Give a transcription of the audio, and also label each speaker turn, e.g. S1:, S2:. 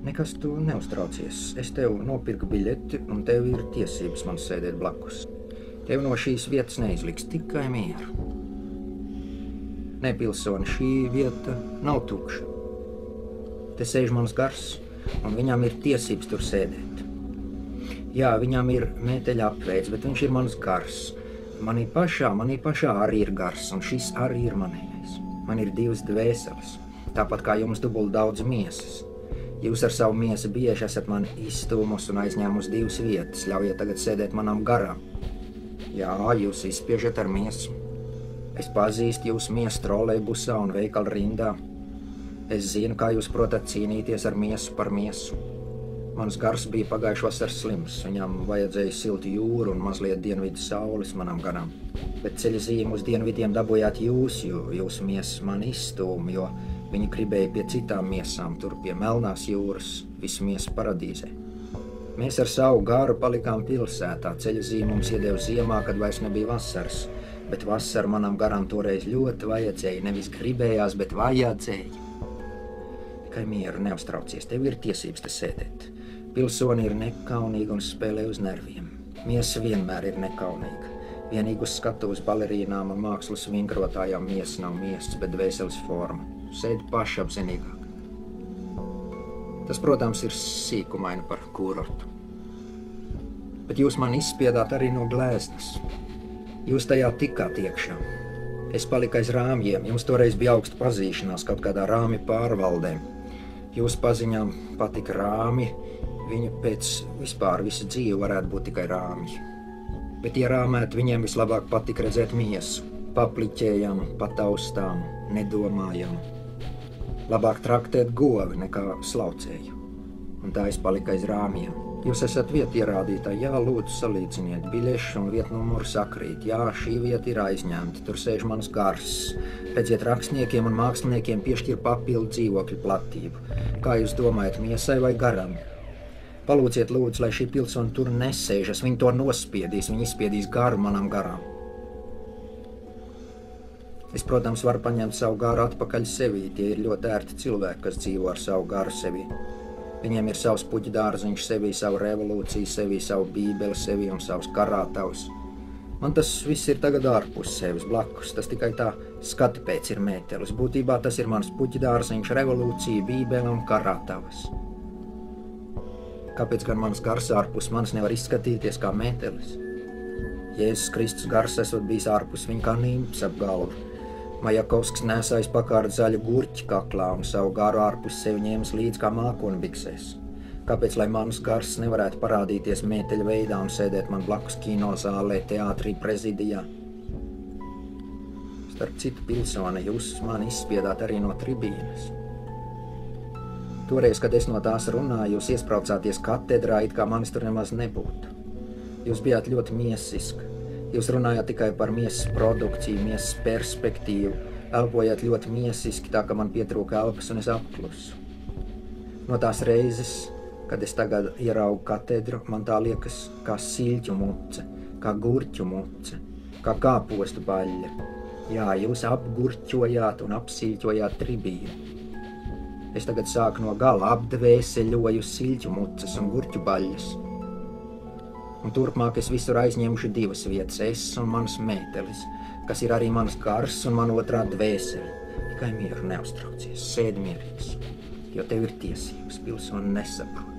S1: Nekas tu neuztraucies. Es tev nopirku biļeti un tev ir tiesības man sēdēt blakus. Tev no šīs vietas neizliks tikai mieru. Ne, pilsoni, šī vieta nav tukša. Te sēž mans gars, un viņam ir tiesības tur sēdēt. Jā, viņam ir mēteļa apveids, bet viņš ir mans gars. Manī pašā arī ir gars, un šis arī ir manējais. Man ir divas dvēseles, tāpat kā jums dubult daudz miesas. Jūs ar savu miesu bieži esat mani izstūmus un aizņēmus divas vietas, ļaujiet tagad sēdēt manam garam. Jā, jūs izspiežat ar miesu. Es pazīstu jūs miesu trolejbusā un veikala rindā. Es zinu, kā jūs protat cīnīties ar miesu par miesu. Mans gars bija pagājuši vasar slims, viņam vajadzēja siltu jūru un mazliet dienvidu saules manam garam. Bet ceļa zīmu uz dienvidiem dabūjāt jūs, jo jūsu miesas mani izstūma, jo viņi gribēja pie citām miesām, tur pie Melnās jūras, visu miesu paradīzē. Mēs ar savu garu palikām pilsētā, ceļa zīmu mums iedeva ziemā, kad vairs nebija vasaras. Bet vasaru manam garam toreiz ļoti vajadzēja, nevis gribējās, bet vajadzēja. Tikai mieru, neuztraucies, tev ir tiesības te sēdēt. Pilsoni ir nekaunīga un spēlē uz nerviem. Miesa vienmēr ir nekaunīga. Vienīgi uz skatuves balerīnām un mākslas vingrotājām miesa nav miesas, bet dvēseles forma. Sēdi pašapzinīgāk. Tas, protams, ir sīkumaini par kurortu. Bet jūs man izspiedāt arī no glēznas. Jūs tajā tikāt iekšā. Es paliku aiz rāmjiem, jums toreiz bija augsta pazīšanās kaut kādā rāmi pārvaldē. Jūs paziņām patika rāmi, viņu pēc vispār visa dzīve varētu būt tikai rāmji. Bet ierāmēt viņiem vislabāk patika redzēt miesu. Papliķējam, pataustām, nedomājam. Labāk traktēt govi nekā slaucēju. Un tā es paliku aiz rāmjiem. Jūs esat vieta ierādītāji, jā, lūdzu salīdziniet, biļešu un vietu numuru sakrīt. Jā, šī vieta ir aizņemta, tur sēž mans gars. Redziet, rakstniekiem un māksliniekiem piešķir papildu dzīvokļu platību. Kā jūs domājat, miesai vai garam? Palūdziet lūdzu, lai šī pilsona tur nesēžas, viņi to nospiedīs, viņi izspiedīs garu manam garam. Es, protams, varu paņemt savu garu atpakaļ sevī, tie ir ļoti ērti cilvēki, kas dzīvo ar savu garu sevī. Viņiem ir savs puķu dārziņš sevī, savu revolūciju sevī, savu bībeli sevī un savus karātavus. Man tas viss ir tagad ārpus sevis, blakus, tas tikai tā skati pēc ir mētelis. Būtībā tas ir mans puķu dārziņš, revolūcija, bībeli un karātavas. Kāpēc gan mans gars ārpus manis nevar izskatīties kā mētelis? Jēzus Kristus gars esot bijis ārpus viņa kā nīms ap galvu. Majakovskis nesājis pakārt zaļu gurķi kaklā un savu garu ārpus sevi ņēmis līdz kā mākoni biksēs. Kāpēc, lai mans gars nevarētu parādīties mēteļa veidā un sēdēt man blakus kinozālē, teātrī, prezidijā? Starp citu, pilsone, jūs mani izspiedāt arī no tribīnes. Toreiz, kad es no tās runāju, jūs iespraucāties katedrā, it kā manis tur nemaz nebūtu. Jūs bijāt ļoti miesiska. Jūs runājāt tikai par miesas produkciju, miesas perspektīvu, elpojāt ļoti miesiski, tā ka man pietrūka elpas un es apklusu. No tās reizes, kad es tagad ieraugu katedru, man tā liekas kā siļķu muce, kā gurķu muce, kā kāpostu baļļa. Jā, jūs apgurķojāt un apsiļķojāt tribīnu. Es tagad sāku no gala apdvēseļoju siļķu muces un gurķu baļļas. Un turpmāk es visur aizņemšu divas vietas, es un mans mētelis, kas ir arī mans gars un man otrā dvēsele. Tikai mieru neuztraucies, sēdi mierīgs, jo tev ir tiesības, pilsoni nesaprot.